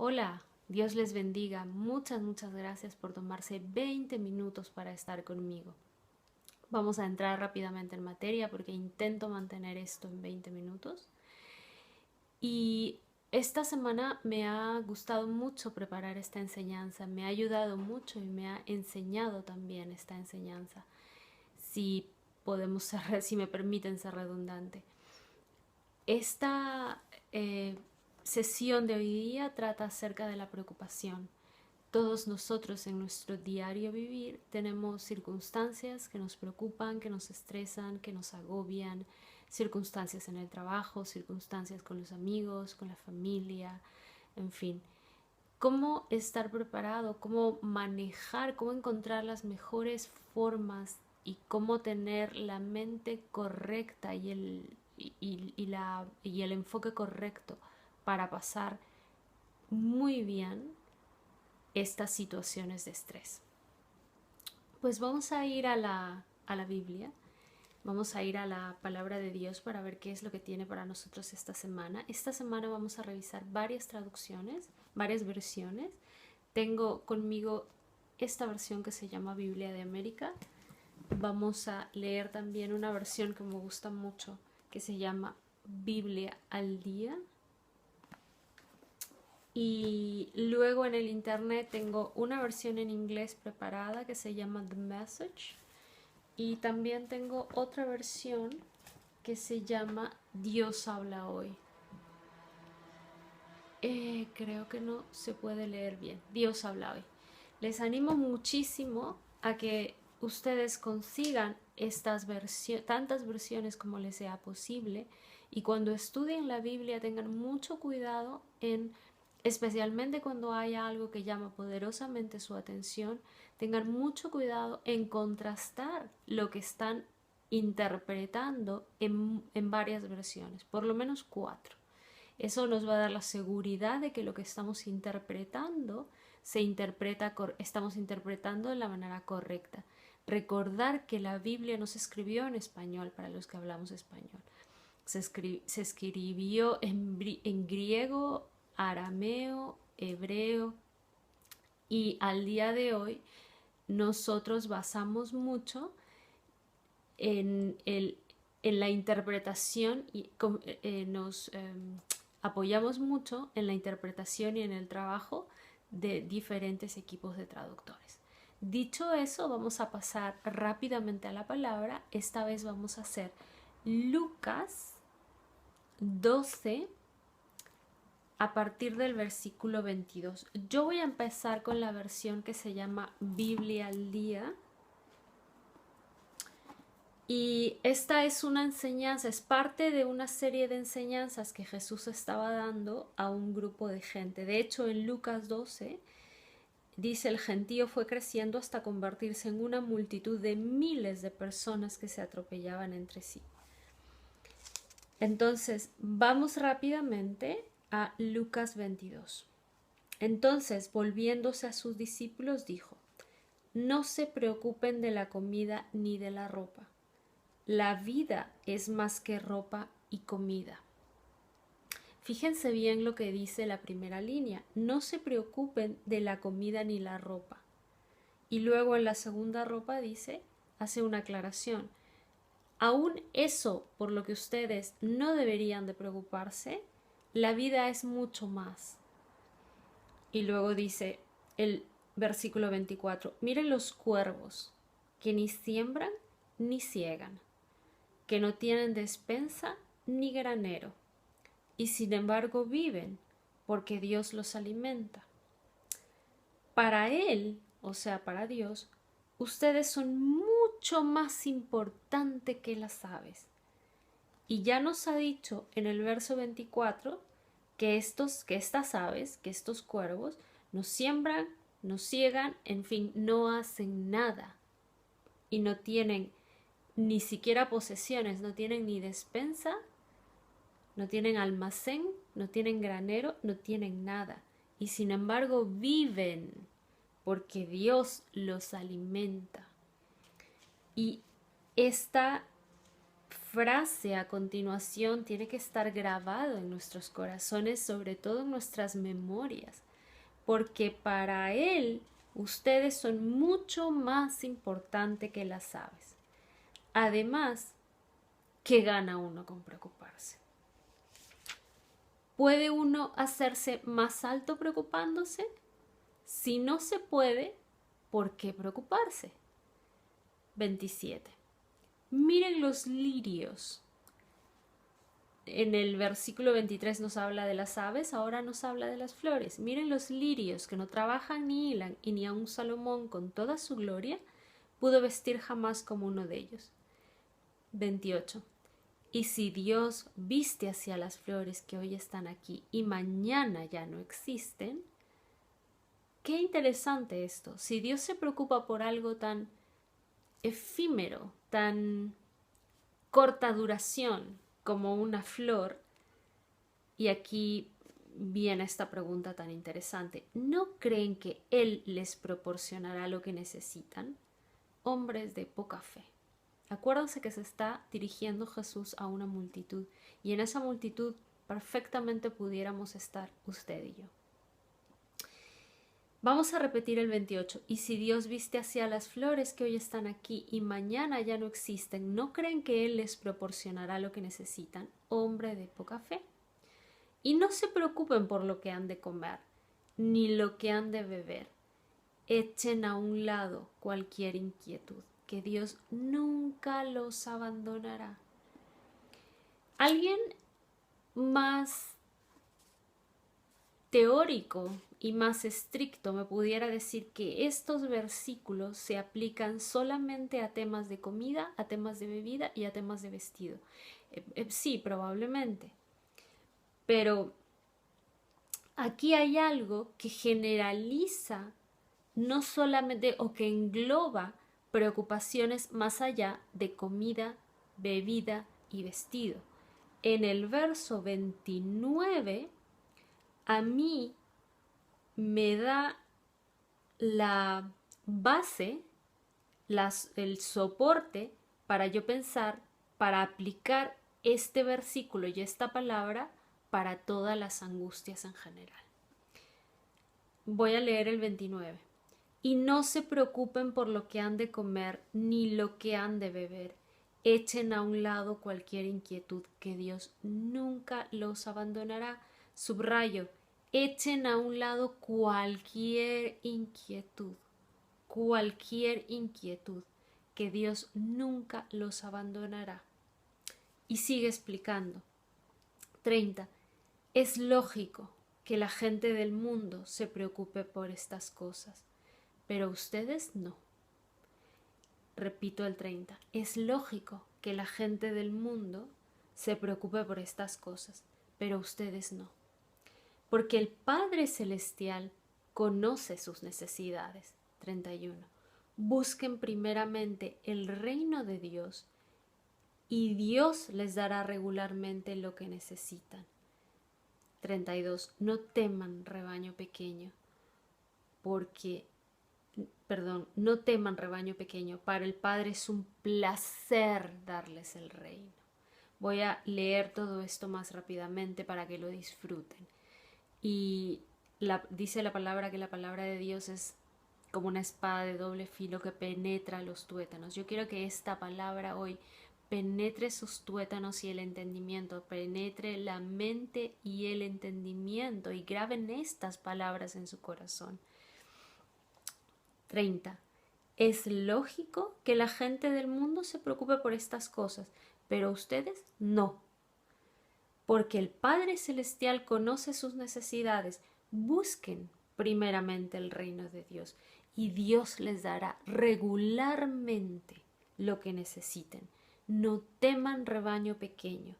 Hola, Dios les bendiga. Muchas gracias por tomarse 20 minutos para estar conmigo. Vamos a entrar rápidamente en materia porque intento mantener esto en 20 minutos. Y esta semana me ha gustado mucho preparar esta enseñanza, me ha ayudado mucho y me ha enseñado también esta enseñanza. Si podemos ser, si me permiten ser redundante. Esta sesión de hoy día trata acerca de la preocupación. Todos nosotros en nuestro diario vivir tenemos circunstancias que nos preocupan, que nos estresan, que nos agobian, circunstancias en el trabajo, circunstancias con los amigos, con la familia, en fin. ¿Cómo estar preparado? ¿Cómo manejar? ¿Cómo encontrar las mejores formas y cómo tener la mente correcta y el enfoque correcto para pasar muy bien estas situaciones de estrés? Pues vamos a ir a la Biblia, vamos a ir a la palabra de Dios para ver qué es lo que tiene para nosotros esta semana. Esta semana vamos a revisar varias traducciones, varias versiones. Tengo conmigo esta versión que se llama Biblia de América. Vamos a leer también una versión que me gusta mucho que se llama Biblia al día. Y luego en el internet tengo una versión en inglés preparada que se llama The Message. Y también tengo otra versión que se llama Dios habla hoy. Creo que no se puede leer bien. Dios habla hoy. Les animo muchísimo a que ustedes consigan tantas versiones como les sea posible, y cuando estudien la Biblia tengan mucho cuidado en, especialmente cuando haya algo que llama poderosamente su atención, tengan mucho cuidado en contrastar lo que están interpretando en varias versiones, por lo menos 4. Eso nos va a dar la seguridad de que lo que estamos interpretando estamos interpretando de la manera correcta. Recordar que la Biblia no se escribió en español para los que hablamos español. Se escribió en griego, arameo, hebreo, y al día de hoy nosotros basamos mucho en, en la interpretación y nos apoyamos mucho en la interpretación y en el trabajo de diferentes equipos de traductores. Dicho eso, vamos a pasar rápidamente a la palabra. Esta vez vamos a hacer Lucas 12 a partir del versículo 22. Yo voy a empezar con la versión que se llama Biblia al día. Y esta es una enseñanza, es parte de una serie de enseñanzas que Jesús estaba dando a un grupo de gente. De hecho, en Lucas 12 dice: el gentío fue creciendo hasta convertirse en una multitud de miles de personas que se atropellaban entre sí. Entonces, vamos rápidamente a Lucas 22. Entonces, volviéndose a sus discípulos, dijo: no se preocupen de la comida ni de la ropa. La vida es más que ropa y comida. Fíjense bien lo que dice la primera línea: no se preocupen de la comida ni la ropa. Y luego en la segunda ropa hace una aclaración: aún eso por lo que ustedes no deberían de preocuparse, la vida es mucho más. Y luego dice el versículo 24: miren los cuervos, que ni siembran ni ciegan, que no tienen despensa ni granero, y sin embargo viven, porque Dios los alimenta. Para Él, o sea, para Dios, ustedes son mucho más importante que las aves. Y ya nos ha dicho en el verso 24 que estas aves, que estos cuervos, no siembran, no ciegan, en fin, no hacen nada. Y no tienen ni siquiera posesiones, no tienen ni despensa, no tienen almacén, no tienen granero, no tienen nada. Y sin embargo viven porque Dios los alimenta. Y esta frase a continuación tiene que estar grabado en nuestros corazones, sobre todo en nuestras memorias, porque para Él ustedes son mucho más importante que las aves. Además, ¿qué gana uno con preocuparse? ¿Puede uno hacerse más alto preocupándose? Si no se puede, ¿por qué preocuparse? 27. Miren los lirios. En el versículo 23 nos habla de las aves, ahora nos habla de las flores. Miren los lirios que no trabajan ni hilan, y ni aun Salomón con toda su gloria pudo vestir jamás como uno de ellos. 28. Y si Dios viste hacia las flores que hoy están aquí y mañana ya no existen, qué interesante esto. Si Dios se preocupa por algo tan efímero, tan corta duración como una flor, y aquí viene esta pregunta tan interesante, ¿no creen que Él les proporcionará lo que necesitan? Hombres de poca fe. Acuérdense que se está dirigiendo Jesús a una multitud, y en esa multitud perfectamente pudiéramos estar usted y yo. Vamos a repetir el 28. Y si Dios viste hacia las flores que hoy están aquí y mañana ya no existen, ¿no creen que Él les proporcionará lo que necesitan? Hombre de poca fe. Y no se preocupen por lo que han de comer, ni lo que han de beber. Echen a un lado cualquier inquietud, que Dios nunca los abandonará. Alguien más teórico y más estricto me pudiera decir que estos versículos se aplican solamente a temas de comida, a temas de bebida y a temas de vestido. Sí, probablemente. Pero aquí hay algo que generaliza no solamente o que engloba preocupaciones más allá de comida, bebida y vestido. En el verso 29 a mí me da la base, el soporte para yo pensar, para aplicar este versículo y esta palabra para todas las angustias en general. Voy a leer el 29. Y no se preocupen por lo que han de comer ni lo que han de beber. Echen a un lado cualquier inquietud, que Dios nunca los abandonará. Subrayo, echen a un lado cualquier inquietud, que Dios nunca los abandonará. Y sigue explicando. 30. Es lógico que la gente del mundo se preocupe por estas cosas, pero ustedes no. Repito el 30. Es lógico que la gente del mundo se preocupe por estas cosas, pero ustedes no. Porque el Padre Celestial conoce sus necesidades. 31. Busquen primeramente el reino de Dios y Dios les dará regularmente lo que necesitan. 32. No teman, rebaño pequeño, no teman, rebaño pequeño, para el Padre es un placer darles el reino. Voy a leer todo esto más rápidamente para que lo disfruten. Y dice la palabra que la palabra de Dios es como una espada de doble filo que penetra los tuétanos. Yo quiero que esta palabra hoy penetre sus tuétanos y el entendimiento, penetre la mente y el entendimiento, y graben estas palabras en su corazón. 30. Es lógico que la gente del mundo se preocupe por estas cosas, pero ustedes no. Porque el Padre Celestial conoce sus necesidades. Busquen primeramente el reino de Dios y Dios les dará regularmente lo que necesiten. No teman, rebaño pequeño.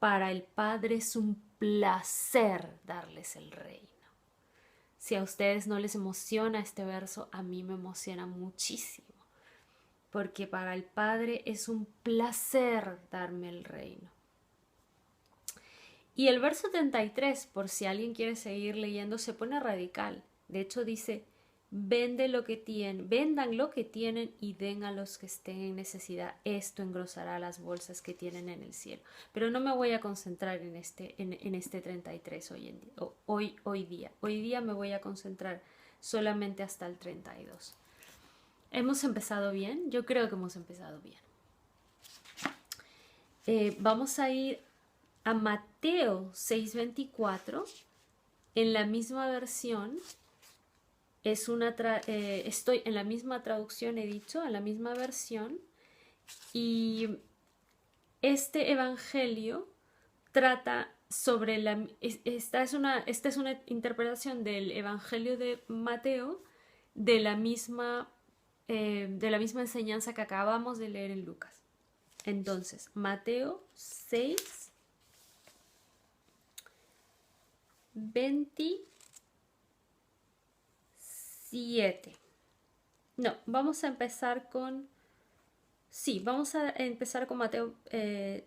Para el Padre es un placer darles el reino. Si a ustedes no les emociona este verso, a mí me emociona muchísimo. Porque para el Padre es un placer darme el reino. Y el verso 33, por si alguien quiere seguir leyendo, se pone radical. De hecho dice, vendan lo que tienen y den a los que estén en necesidad. Esto engrosará las bolsas que tienen en el cielo. Pero no me voy a concentrar en este 33 hoy día. Hoy día me voy a concentrar solamente hasta el 32. ¿Hemos empezado bien? Yo creo que hemos empezado bien. Vamos a ir a Mateo 6:24. En la misma versión, estoy en la misma traducción, he dicho, en la misma versión. Y este evangelio trata sobre esta es una interpretación del evangelio de Mateo de la misma enseñanza que acabamos de leer en Lucas. Entonces, Mateo 6, 27. No, vamos a empezar con... Sí, vamos a empezar con Mateo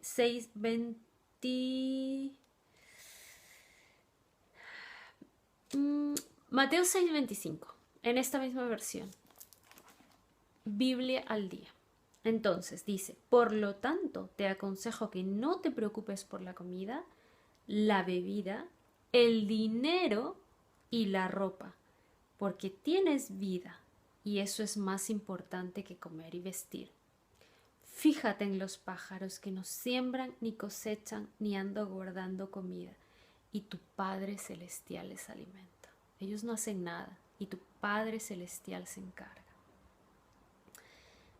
6, 20... Mateo 6, 25, en esta misma versión. Biblia al día. Entonces dice, por lo tanto, te aconsejo que no te preocupes por la comida, la bebida, el dinero y la ropa, porque tienes vida y eso es más importante que comer y vestir. Fíjate en los pájaros que no siembran ni cosechan ni andan guardando comida y tu Padre Celestial les alimenta. Ellos no hacen nada y tu Padre Celestial se encarga.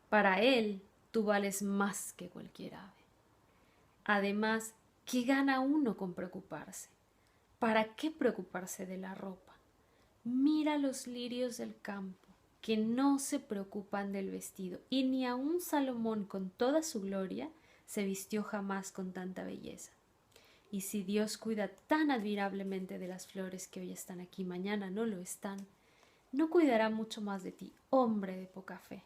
Para Él, tú vales más que cualquier ave. Además, ¿qué gana uno con preocuparse? ¿Para qué preocuparse de la ropa? Mira los lirios del campo, que no se preocupan del vestido, y ni aun Salomón con toda su gloria se vistió jamás con tanta belleza. Y si Dios cuida tan admirablemente de las flores que hoy están aquí, mañana no lo están, ¿no cuidará mucho más de ti, hombre de poca fe?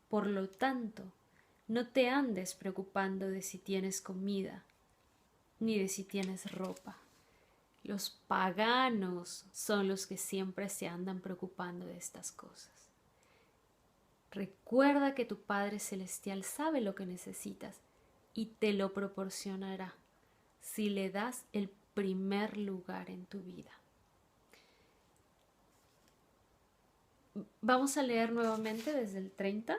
Por lo tanto, no te andes preocupando de si tienes comida, ni de si tienes ropa. Los paganos son los que siempre se andan preocupando de estas cosas. Recuerda que tu Padre Celestial sabe lo que necesitas y te lo proporcionará si le das el primer lugar en tu vida. Vamos a leer nuevamente desde el 30.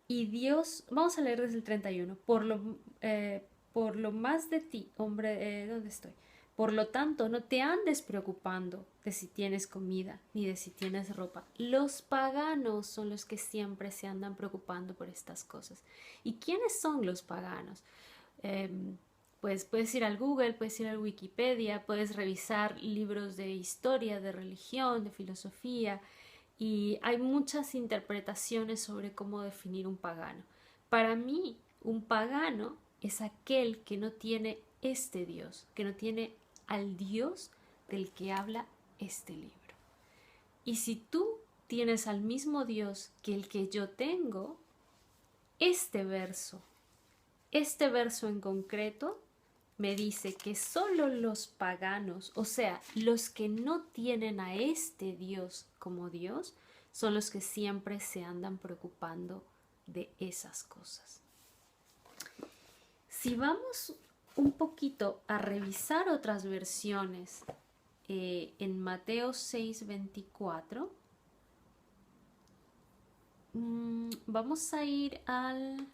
Y Dios, vamos a leer desde el 31. Por lo más de ti, hombre, ¿dónde estoy? Por lo tanto, no te andes preocupando de si tienes comida ni de si tienes ropa. Los paganos son los que siempre se andan preocupando por estas cosas. ¿Y quiénes son los paganos? Pues puedes ir al Google, puedes ir al Wikipedia, puedes revisar libros de historia, de religión, de filosofía, y hay muchas interpretaciones sobre cómo definir un pagano. Para mí, un pagano es aquel que no tiene este Dios, que no tiene al Dios del que habla este libro. Y si tú tienes al mismo Dios que el que yo tengo, este verso en concreto me dice que solo los paganos, o sea, los que no tienen a este Dios como Dios, son los que siempre se andan preocupando de esas cosas. Si vamos un poquito a revisar otras versiones en Mateo 6:24, vamos a ir al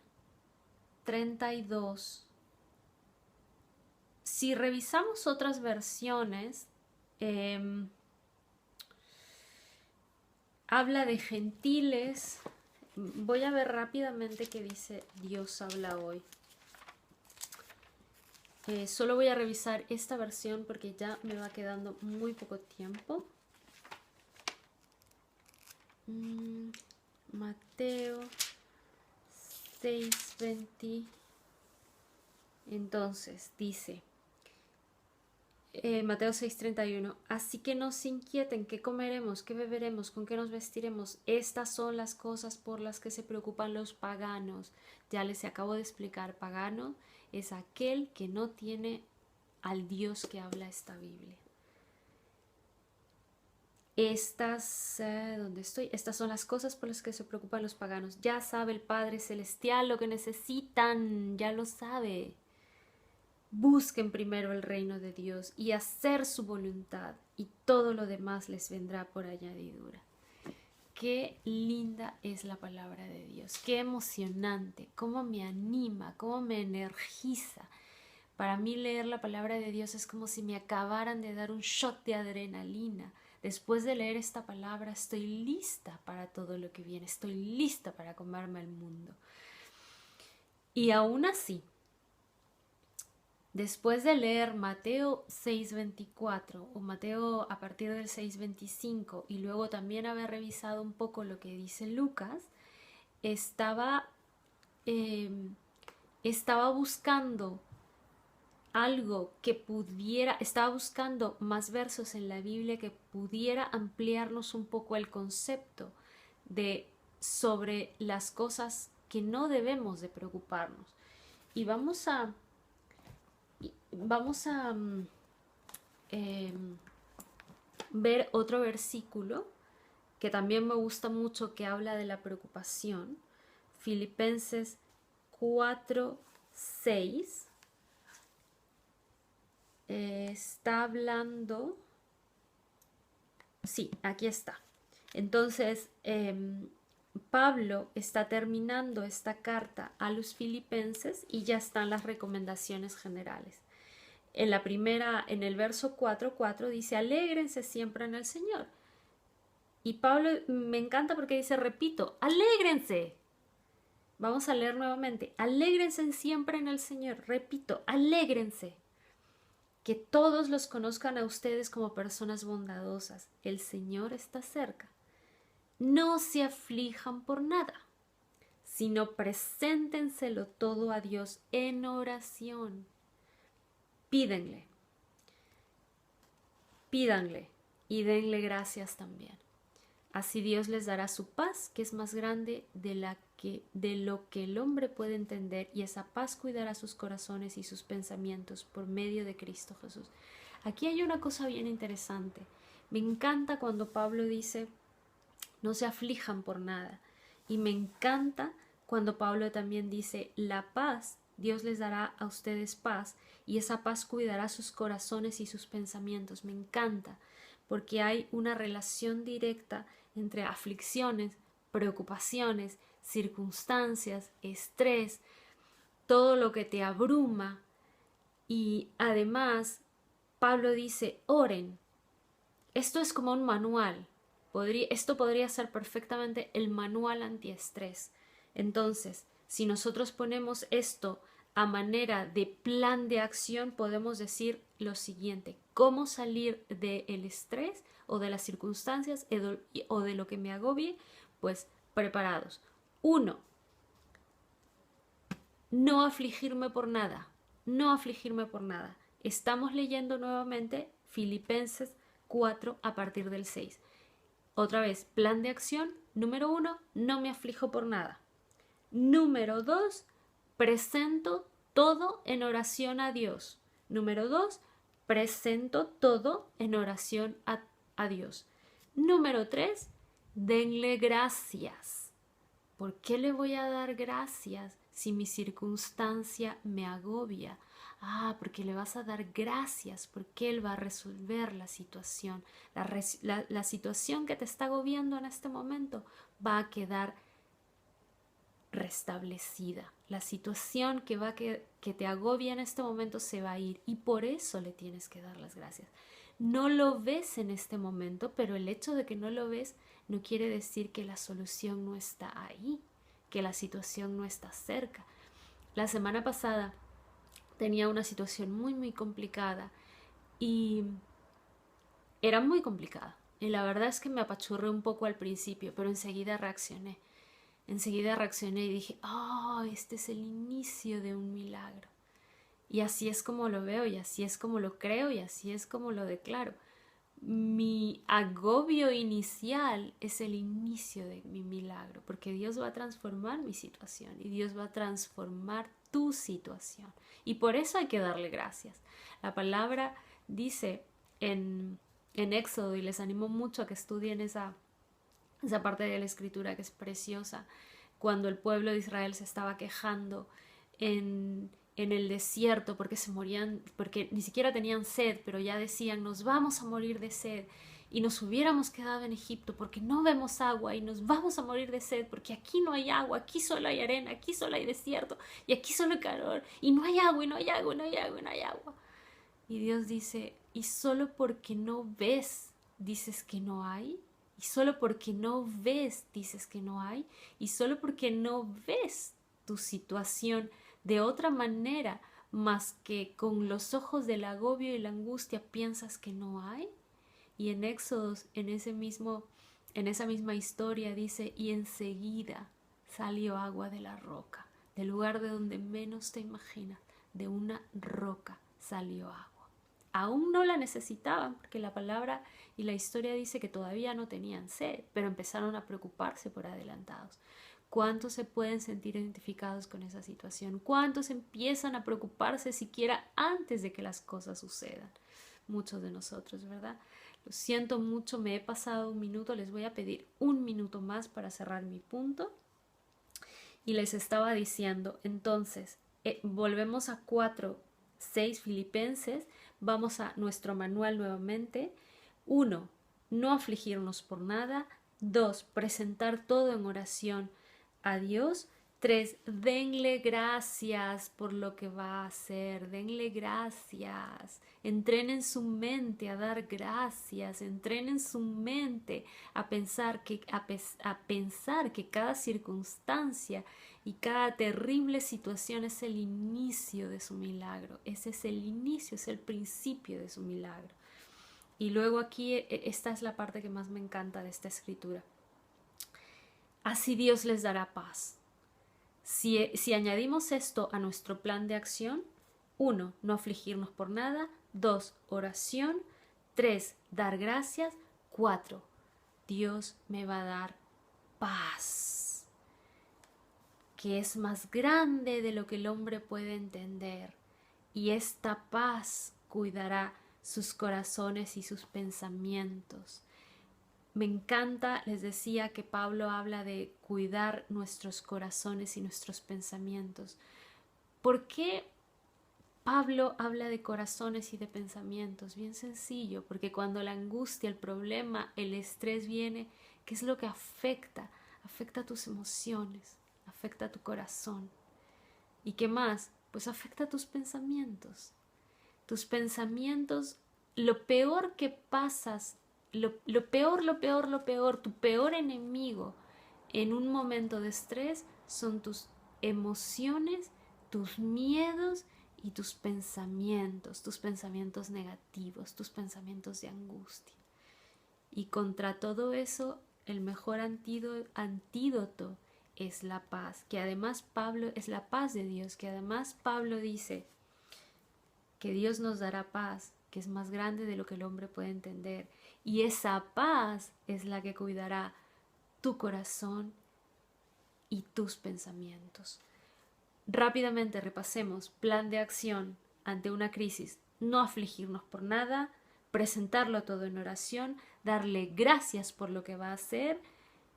32. Si revisamos otras versiones, habla de gentiles. Voy a ver rápidamente qué dice Dios habla hoy. Solo voy a revisar esta versión porque ya me va quedando muy poco tiempo. Mateo 6:20. Entonces dice Mateo 6:31, así que no se inquieten, ¿qué comeremos, qué beberemos, con qué nos vestiremos? Estas son las cosas por las que se preocupan los paganos. Ya les acabo de explicar, pagano es aquel que no tiene al Dios que habla esta Biblia. ¿dónde estoy? Estas son las cosas por las que se preocupan los paganos. Ya sabe el Padre Celestial lo que necesitan, ya lo sabe. Busquen primero el reino de Dios y hacer su voluntad, y todo lo demás les vendrá por añadidura. Qué linda es la palabra de Dios, qué emocionante, cómo me anima, cómo me energiza. Para mí leer la palabra de Dios es como si me acabaran de dar un shot de adrenalina. Después de leer esta palabra estoy lista para todo lo que viene, estoy lista para comerme el mundo. Y aún así, después de leer Mateo 6:24 o Mateo a partir del 6:25 y luego también haber revisado un poco lo que dice Lucas, estaba buscando algo que pudiera, estaba buscando más versos en la Biblia que pudiera ampliarnos un poco el concepto de sobre las cosas que no debemos de preocuparnos. Y vamos a ver otro versículo que también me gusta mucho, que habla de la preocupación. Filipenses 4:6 está hablando, sí, aquí está. Entonces, Pablo está terminando esta carta a los filipenses y ya están las recomendaciones generales. En la primera, en el verso 4:4 dice: alégrense siempre en el Señor. Y Pablo me encanta porque dice, repito, alégrense. Vamos a leer nuevamente: alégrense siempre en el Señor. Repito, alégrense. Que todos los conozcan a ustedes como personas bondadosas. El Señor está cerca. No se aflijan por nada, sino preséntenselo todo a Dios en oración. Pídanle y denle gracias también. Así Dios les dará su paz, que es más grande de lo que el hombre puede entender, y esa paz cuidará sus corazones y sus pensamientos por medio de Cristo Jesús. Aquí hay una cosa bien interesante. Me encanta cuando Pablo dice, no se aflijan por nada. Y me encanta cuando Pablo también dice, la paz, Dios les dará a ustedes paz, y esa paz cuidará sus corazones y sus pensamientos. Me encanta, porque hay una relación directa entre aflicciones, preocupaciones, circunstancias, estrés, todo lo que te abruma. Y además, Pablo dice, oren. Esto es como un manual. Esto podría ser perfectamente el manual antiestrés. Entonces, si nosotros ponemos esto a manera de plan de acción, podemos decir lo siguiente: ¿cómo salir del estrés o de las circunstancias o de lo que me agobie? Pues preparados. 1. No afligirme por nada. No afligirme por nada. Estamos leyendo nuevamente Filipenses 4 a partir del 6. Otra vez, plan de acción. Número 1, no me aflijo por nada. Número 2, presento todo en oración a Dios. Número 2, presento todo en oración a Dios. Número 3, denle gracias. ¿Por qué le voy a dar gracias si mi circunstancia me agobia? Porque le vas a dar gracias, porque Él va a resolver la situación. La situación que te está agobiando en este momento va a quedar restablecida. La situación que te agobia en este momento se va a ir, y por eso le tienes que dar las gracias. No lo ves en este momento, pero el hecho de que no lo ves no quiere decir que la solución no está ahí, que la situación no está cerca. La semana pasada tenía una situación muy, muy complicada, y era muy complicada. Y la verdad es que me apachurré un poco al principio, pero enseguida reaccioné. Enseguida reaccioné y dije, este es el inicio de un milagro. Y así es como lo veo, y así es como lo creo, y así es como lo declaro. Mi agobio inicial es el inicio de mi milagro, porque Dios va a transformar mi situación y Dios va a transformar tu situación. Y por eso hay que darle gracias. La palabra dice en en Éxodo, y les animo mucho a que estudien esa parte de la escritura que es preciosa, cuando el pueblo de Israel se estaba quejando en el desierto porque se morían, porque ni siquiera tenían sed, pero ya decían, nos vamos a morir de sed y nos hubiéramos quedado en Egipto porque no vemos agua y nos vamos a morir de sed porque aquí no hay agua, aquí solo hay arena, aquí solo hay desierto y aquí solo hay calor y no hay agua y no hay agua y no hay agua y no hay agua. Y Dios dice, y solo porque no ves dices que no hay, y solo porque no ves dices que no hay, y solo porque no ves tu situación de otra manera más que con los ojos del agobio y la angustia piensas que no hay. Y en Éxodos, en esa misma historia dice, y enseguida salió agua de la roca, del lugar de donde menos te imaginas, de una roca salió agua. Aún no la necesitaban porque la palabra y la historia dice que todavía no tenían sed, pero empezaron a preocuparse por adelantados. ¿Cuántos se pueden sentir identificados con esa situación? ¿Cuántos empiezan a preocuparse siquiera antes de que las cosas sucedan? Muchos de nosotros, ¿verdad? Lo siento mucho, me he pasado un minuto, les voy a pedir un minuto más para cerrar mi punto. Y les estaba diciendo, entonces, volvemos a 4:6 Filipenses, vamos a nuestro manual nuevamente. 1. No afligirnos por nada. 2. Presentar todo en oración a Dios. 3. Denle gracias por lo que va a hacer. Denle gracias. Entrenen su mente a dar gracias. Entrenen su mente a pensar que cada circunstancia y cada terrible situación es el inicio de su milagro. Ese es el inicio, es el principio de su milagro. Y luego aquí esta es la parte que más me encanta de esta escritura. Así Dios les dará paz. Si añadimos esto a nuestro plan de acción, 1. No afligirnos por nada. 2. Oración. 3. Dar gracias. 4. Dios me va a dar paz, que es más grande de lo que el hombre puede entender. Y esta paz cuidará sus corazones y sus pensamientos. Me encanta, les decía que Pablo habla de cuidar nuestros corazones y nuestros pensamientos. ¿Por qué Pablo habla de corazones y de pensamientos? Bien sencillo, porque cuando la angustia, el problema, el estrés viene, ¿qué es lo que afecta? Afecta tus emociones, afecta tu corazón. ¿Y qué más? Pues afecta tus pensamientos. Tus pensamientos, lo peor que pasas, lo peor, tu peor enemigo en un momento de estrés son tus emociones, tus miedos y tus pensamientos negativos, tus pensamientos de angustia. Y contra todo eso, el mejor antídoto es la paz, que además Pablo, es la paz de Dios, que además Pablo dice que Dios nos dará paz, que es más grande de lo que el hombre puede entender. Y esa paz es la que cuidará tu corazón y tus pensamientos. Rápidamente repasemos: plan de acción ante una crisis: no afligirnos por nada, presentarlo todo en oración, darle gracias por lo que va a hacer,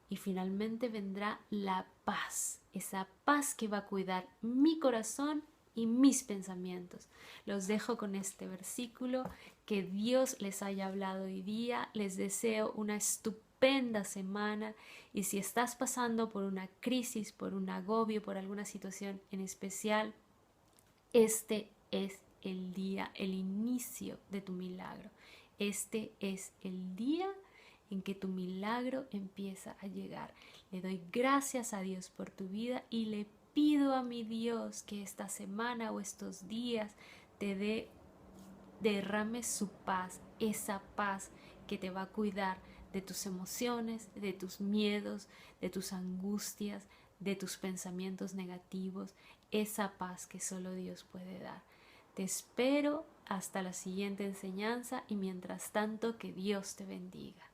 y finalmente vendrá la paz, esa paz que va a cuidar mi corazón y mis pensamientos. Los dejo con este versículo. Que Dios les haya hablado hoy día. Les deseo una estupenda semana, y si estás pasando por una crisis, por un agobio, por alguna situación en especial, este es el día, el inicio de tu milagro. Este es el día en que tu milagro empieza a llegar. Le doy gracias a Dios por tu vida y le pido a mi Dios que esta semana o estos días te derrame su paz, esa paz que te va a cuidar de tus emociones, de tus miedos, de tus angustias, de tus pensamientos negativos, esa paz que solo Dios puede dar. Te espero hasta la siguiente enseñanza, y mientras tanto, que Dios te bendiga.